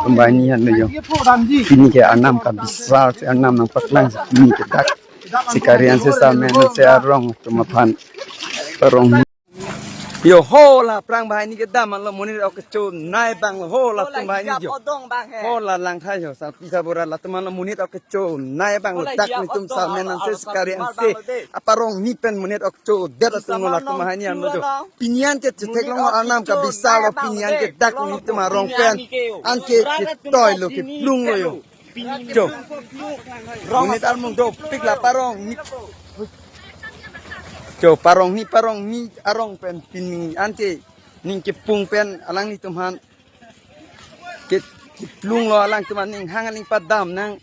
Pembanian lo ini ke enam kabisar se enam nang paklang ini ke tak sekarian sesama se arong tumapan arong yo hola prang bahai ni ke daman lo munir ok chu nai bang hola tum bahai ni yo hola lang thai yo sa pisa bora la teman lo munir ok chu nai bang lo tak ni tum sa menan se sekarian se aparong ni pen munir ok chu der tum la tum bahai ni an lo pinian ke cetek lo anam kabisar lo pinian ke dak ni tum arong pen an ke toy lo ke plung lo yo jo munir al mung do pik la parong ni jo parong ni arong pen pin ante ning ke pung pen alang ni tumhan ke plung lo alang tuman ning hangaling padam nang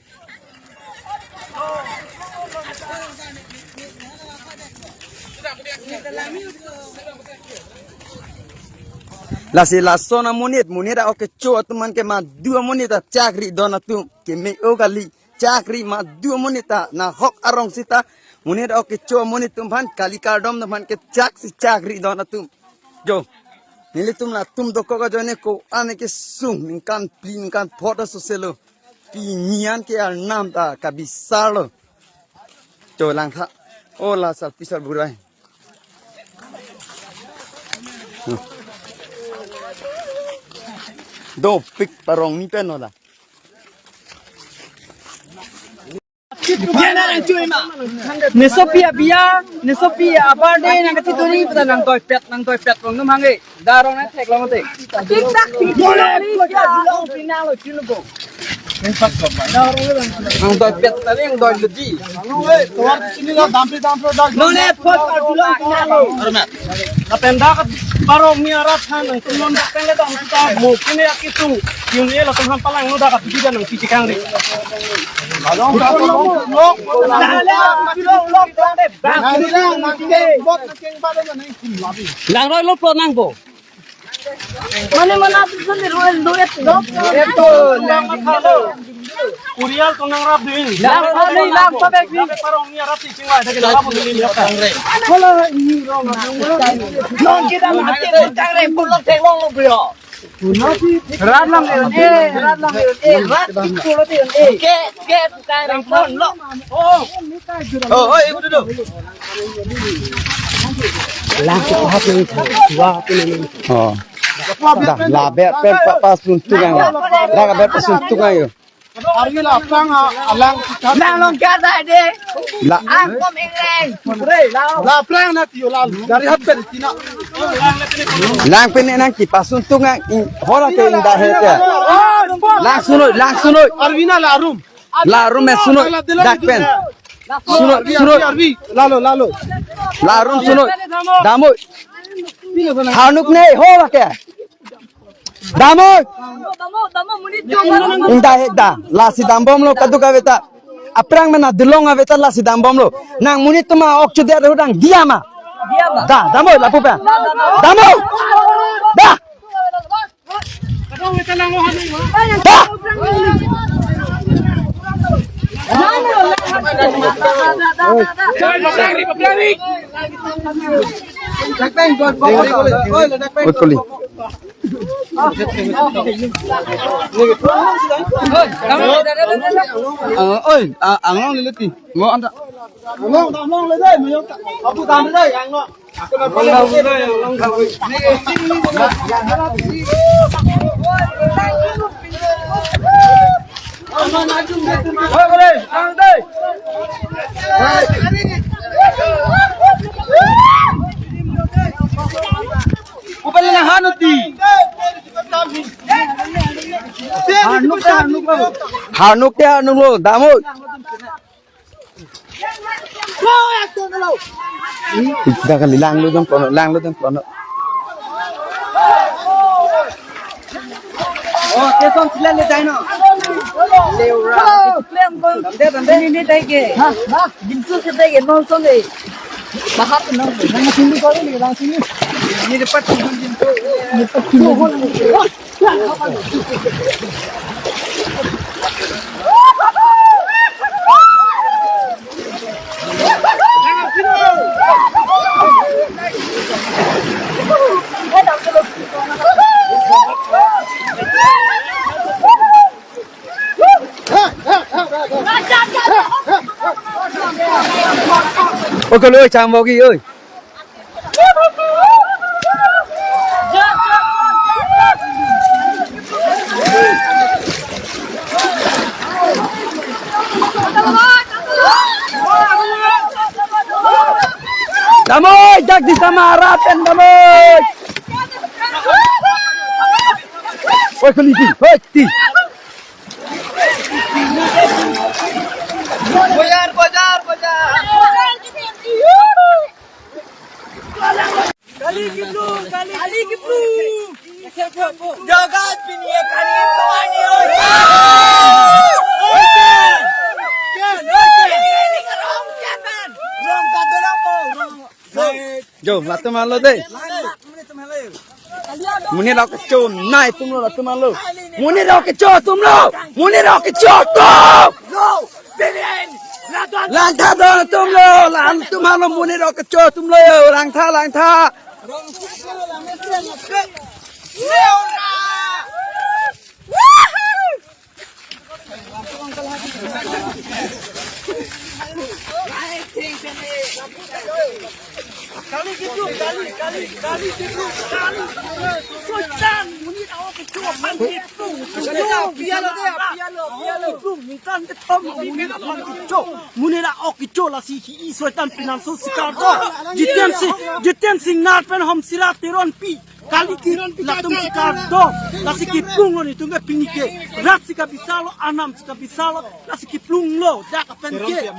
la sona monit oke cho tuman ke ma 2 monita chakri dona tu ke me ogali chakri ma 2 monita na hok arong sita munir oke cho munir tumhan kali kardom tumhan ke chak si chakri dona tum jo nili tum la tum doko ka jone ko ane ke sung ningkan plin kan photo soselo pinian ke al nam ta kabisalo jo lang tha ola sal pisal burai do pik parong ni penola Nesopia apa deh nang ketiduri pada nang toy pet long num hange darong na tek long te tik tak boleh long final lo cinu bo nang toy pet tadi yang toy leji tuar sini lo dampri dak none pot long final lo napenda kat parong miara than nang tulon dak tele dong kita mo kini akitu yung ni lo tumhan palang no dak bijan nang picikang ri long lang roy lo pro nang bo mana tuh ni roel duet do eto lang mathalo urial to nang rap din lang pabek ni parong ni rap sing wa dake la po ni ni tang re hola ni long kita mati tang re pun lo teng long lo bro rat lang rat kulo ti ke kai rang pon lo ibu duduk lang ko hap ni wa ni oh dah la ber pen pa suntungan la ber pa suntungan yo Argi la pang alang lang long kata de la ang kom engeng la plang na tiyo la dari happen tina lang pen nang ki pa suntungan hola ke indah hete lang suno Arvina la rum me suno dak pen suno lalo la rum suno damo hanuk nei hola ke damo munit indah heta la si dambom lo kadu ka beta aprang mena dilong aveta la si dambom lo nang munit tuma ok chude rodang diama da damo la pupa damo da Betul. Oi, anglong liliti. Mo anda. Anglong le dai mo apu tam dai anglong. Hanuk lo damo Kita kali lang lu dong kono. Oh, keson sila le dino. Leura. Plan kon. Ini dai ke. Ha, ginsu se dai ke non son dai. Bahat non. Nang sini ko ni lang sini. Ni dapat ginsu. Ni dapat ginsu. Ôi con ơi, chàng vào kì ơi. Đam ơi, chắc gì sama harapan đam ơi. Ôi con đi, ôi đi. Bajar. Kali gitu. Jagat pini kali itu ani oi. Jom, lah teman lo deh. Muni dah kecon, naik tum lo lah teman lo. Muni dah kecon tum lo. Lang tha đó tum lo, lang tum lo muni dah kecon tum lo, lang tha. Kali gitu. Sultan, muni tahu kecoa panjit tu. Pialo. Minta ketom muni tahu kecoa. Muni tahu kecoa lah si Sultan Pinansu Sikardo. Jitian si ngat pen hom silat tiron pi. Kali kiron latum Sikardo. Lah si kiplung lo ni tunggu pinike. Rat si kabisalo anam si kabisalo. Lah si kiplung lo dak penke.